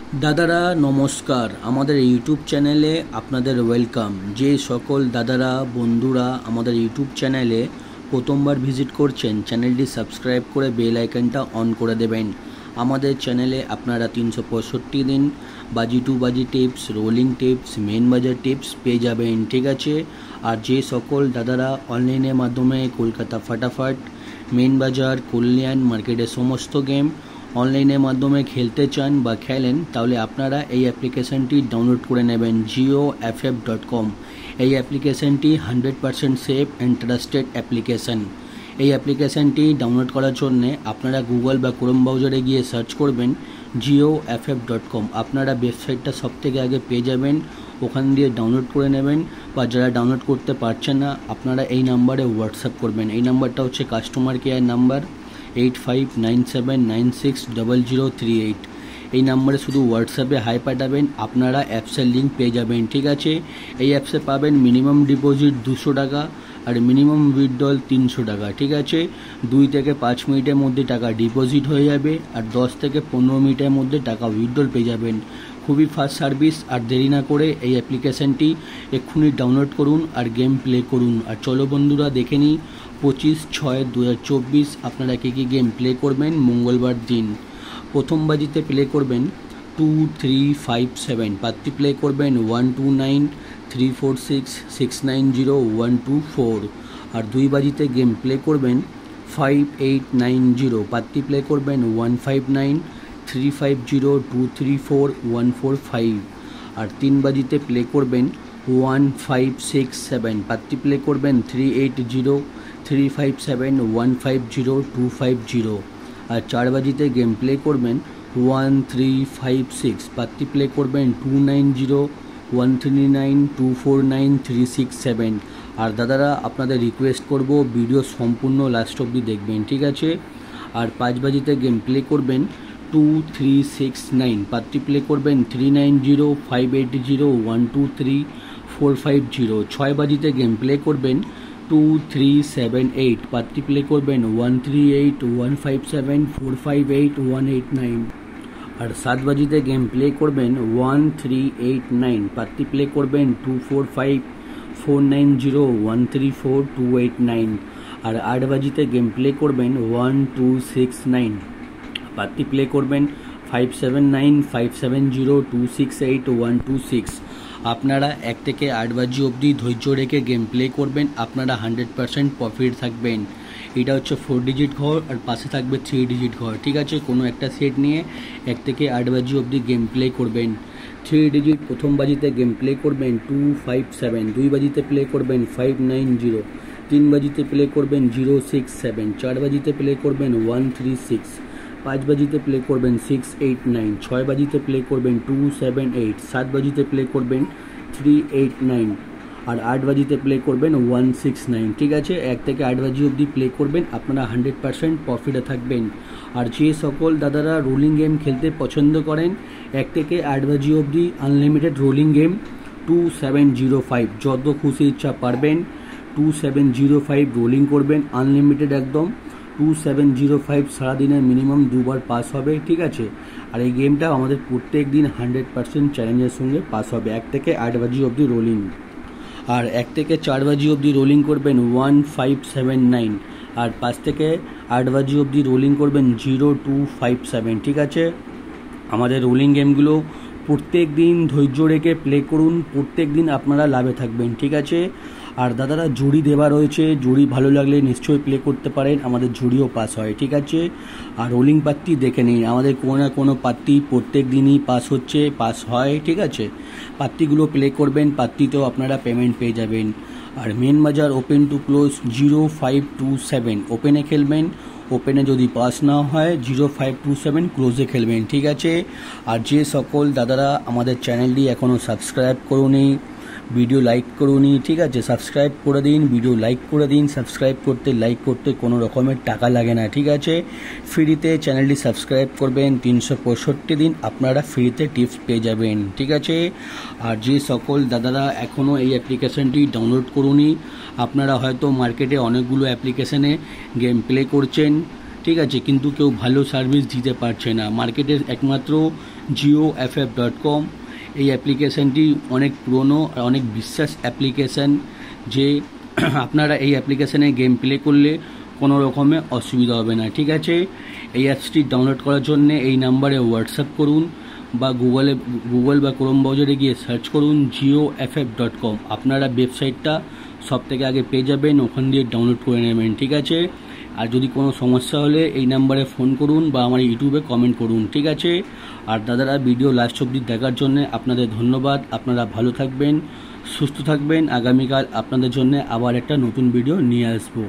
দাদারা নমস্কার, আমাদের ইউটিউব চ্যানেলে আপনাদের ওয়েলকাম। যে সকল দাদারা বন্ধুরা আমাদের ইউটিউব চ্যানেলে প্রথমবার ভিজিট করছেন, চ্যানেলটি সাবস্ক্রাইব করে বেল আইকনটা অন করে দেবেন। আমাদের চ্যানেলে আপনারা 365 দিন বাজি টু বাজি টিপস, রোলিং টিপস, মেন বাজার টিপস পেয়ে যাবেন, ঠিক আছে। আর যে সকল দাদারা অনলাইনের মাধ্যমে কলকাতা ফাটাফাট, মেন বাজার, কল্যাণ মার্কেটের সমস্ত গেম অনলাইনের মাধ্যমে খেলতে চান বা খেলেন, তাহলে আপনারা এই অ্যাপ্লিকেশানটি ডাউনলোড করে নেবেন, GeoFF.com। এই অ্যাপ্লিকেশানটি 100% সেফ অ্যান্ড ট্রাস্টেড অ্যাপ্লিকেশান। এই অ্যাপ্লিকেশানটি ডাউনলোড করার জন্যে আপনারা গুগল বা ক্রোম ব্রাউজারে গিয়ে সার্চ করবেন GeoFF.com। আপনারা ওয়েবসাইটটা সবথেকে আগে পেয়ে যাবেন, ওখান দিয়ে ডাউনলোড করে নেবেন। বা যারা ডাউনলোড করতে পারছেন না, আপনারা এই নাম্বারে হোয়াটসঅ্যাপ করবেন। এই নাম্বারটা হচ্ছে কাস্টমার কেয়ার নাম্বার 8597960038। এই নাম্বারে শুধু হোয়াটসঅ্যাপে হাই পাঠাবেন, আপনারা অ্যাপসের লিঙ্ক পেয়ে যাবেন, ঠিক আছে। এই অ্যাপসে পাবেন মিনিমাম ডিপোজিট 200 টাকা আর মিনিমাম উইথড্রল 300 টাকা, ঠিক আছে। 2 থেকে 5 মিনিটের মধ্যে টাকা ডিপোজিট হয়ে যাবে আর 10 থেকে 15 মিনিটের মধ্যে টাকা উইথড্রল পেয়ে যাবেন। খুবই ফাস্ট সার্ভিস। আর দেরি না করে এই অ্যাপ্লিকেশানটি এক্ষুনি ডাউনলোড করুন আর গেম প্লে করুন। আর চলো বন্ধুরা দেখে নিই 25/6/2024 আপনারা কী কী গেম প্লে করবেন মঙ্গলবার দিন। প্রথম বাজিতে প্লে করবেন 2357, পাত্তি প্লে করবেন 129346690124। আর 2 বাজিতে গেম প্লে করবেন 5890, পাত্তি প্লে করবেন 159350234145। আর 3 বাজিতে প্লে করবেন 1567, পাত্তি প্লে করবেন 380357150250। আর 4 বাজিতে গেম প্লে করবেন 1356, পাত্তি প্লে করবেন 290139249367। আর দাদারা আপনাদের রিকোয়েস্ট করব ভিডিও সম্পূর্ণ লাস্ট অবধি দেখবেন, ঠিক আছে। আর 5 বাজিতে গেম প্লে করবেন 2369, পাত্তি প্লে করবেন 390580123450। 6 বাজিতে গেম প্লে করবেন 2378, পাত্তি প্লে করবেন 138157458189। আর 7 বাজিতে গেম প্লে করবেন 1389, পাত্তি প্লে করবেন 245490134289। আর 8 বাজিতে গেম প্লে করবেন 1269, পাত্তি প্লে করবেন 579570268126। আপনারা 1 থেকে 8 বাজি অবধি ধৈর্য রেখে গেম প্লে করবেন, আপনারা 100% প্রফিট থাকবেন। এটা হচ্ছে 4 ডিজিট ঘর আর পাশে থাকবে 3 ডিজিট ঘর, ঠিক আছে। কোনো একটা সেট নিয়ে 1 থেকে 8 বাজি অবধি গেম প্লে করবেন। 3 ডিজিট প্রথম বাজিতে গেম প্লে করবেন 257, 2 বাজিতে প্লে করবেন 590, 3 বাজিতে প্লে করবেন 067, 4 বাজিতে প্লে করবেন 136, 5 বাজিতে প্লে করবেন 689, 6 বাজিতে প্লে করবেন 278, 7 বাজিতে প্লে করবেন 389 আর 8 বাজিতে প্লে করবেন 169, ঠিক আছে। 1 থেকে 8 বাজি অবধি প্লে করবেন, আপনারা 100% প্রফিটে থাকবেন। আর যে সকল দাদারা রোলিং গেম খেলতে পছন্দ করেন, 1 থেকে 8 বাজি অবধি আনলিমিটেড রোলিং গেম 2705, যত খুশি ইচ্ছা পারবেন 2705 রোলিং করবেন, আনলিমিটেড একদম 2705। সারাদিনের মিনিমাম 2 বার পাস হবে, ঠিক আছে। আর এই গেমটা আমাদের প্রত্যেক দিন 100% চ্যালেঞ্জের সঙ্গে পাস হবে। 1 থেকে 8 বাজি অবধি রোলিং। আর 1 থেকে 4 বাজি অবধি রোলিং করবেন 1579 আর 5 থেকে 8 বাজি অবধি রোলিং করবেন 0257, ঠিক আছে। আমাদের রোলিং গেমগুলো প্রত্যেক দিন ধৈর্য রেখে প্লে করুন, প্রত্যেক দিন আপনারা লাভে থাকবেন, ঠিক আছে। আর দাদারা জুড়ি দেওয়া রয়েছে, জুড়ি ভালো লাগলে নিশ্চয়ই প্লে করতে পারেন, আমাদের জুড়িও পাস হয়, ঠিক আছে। আর রোলিং পাত্তি দেখে নিন, আমাদের কোনো না কোনো পাত্তি প্রত্যেক দিনই পাস হচ্ছে, পাস হয়, ঠিক আছে। পাত্তিগুলো প্লে করবেন, পাত্তিতেও আপনারা পেমেন্ট পেয়ে যাবেন। আর মেন বাজার ওপেন টু ক্লোজ 0527, ওপেনে খেলবেন, ওপেনে যদি পাস না হয় 0527 ক্লোজে খেলবেন, ঠিক আছে। আর যে সকল দাদারা আমাদের চ্যানেলটি এখনও সাবস্ক্রাইব করুনি, ভিডিও লাইক করুনি, ঠিক আছে, সাবস্ক্রাইব করে দিন, ভিডিও লাইক করে দিন। সাবস্ক্রাইব করতে, লাইক করতে কোনো রকমের টাকা লাগে না, ঠিক আছে। ফ্রিতে চ্যানেলটি সাবস্ক্রাইব করবেন, 365 দিন আপনারা ফ্রিতে টিপস পেয়ে যাবেন, ঠিক আছে। আর যে সকল দাদারা এখনও এই অ্যাপ্লিকেশানটি ডাউনলোড করুনি, আপনারা হয়তো মার্কেটে অনেকগুলো অ্যাপ্লিকেশানে গেম প্লে করছেন, ঠিক আছে, কিন্তু কেউ ভালো সার্ভিস দিতে পারছে না। মার্কেটের একমাত্র GeoFF.com। এই অ্যাপ্লিকেশানটি অনেক পুরনো আর অনেক বিশ্বাস অ্যাপ্লিকেশান, যে আপনারা এই অ্যাপ্লিকেশানে গেম প্লে করলে কোনো রকমের অসুবিধা হবে না। ঠিক আছে, এই অ্যাপসটি ডাউনলোড করার জন্য এই নাম্বারে হোয়াটসঅ্যাপ করুন বা গুগল বা ক্রোম ব্রাউজারে গিয়ে সার্চ করুন GeoFF.com। আপনারা ওয়েবসাইটটা সব থেকে আগে পেয়ে যাবেন, ওখান দিয়ে ডাউনলোড করে নেবেন। ঠিক আছে, আর যদি কোনো সমস্যা হলে এই নাম্বারে ফোন করুন বা আমার ইউটিউবে কমেন্ট করুন। ঠিক আছে, আর দাদারা ভিডিও লাস্ট অবধি দেখার জন্য আপনাদের ধন্যবাদ। আপনারা ভালো থাকবেন, সুস্থ থাকবেন। আগামীকাল আপনাদের জন্য আবার একটা নতুন ভিডিও নিয়ে আসবো।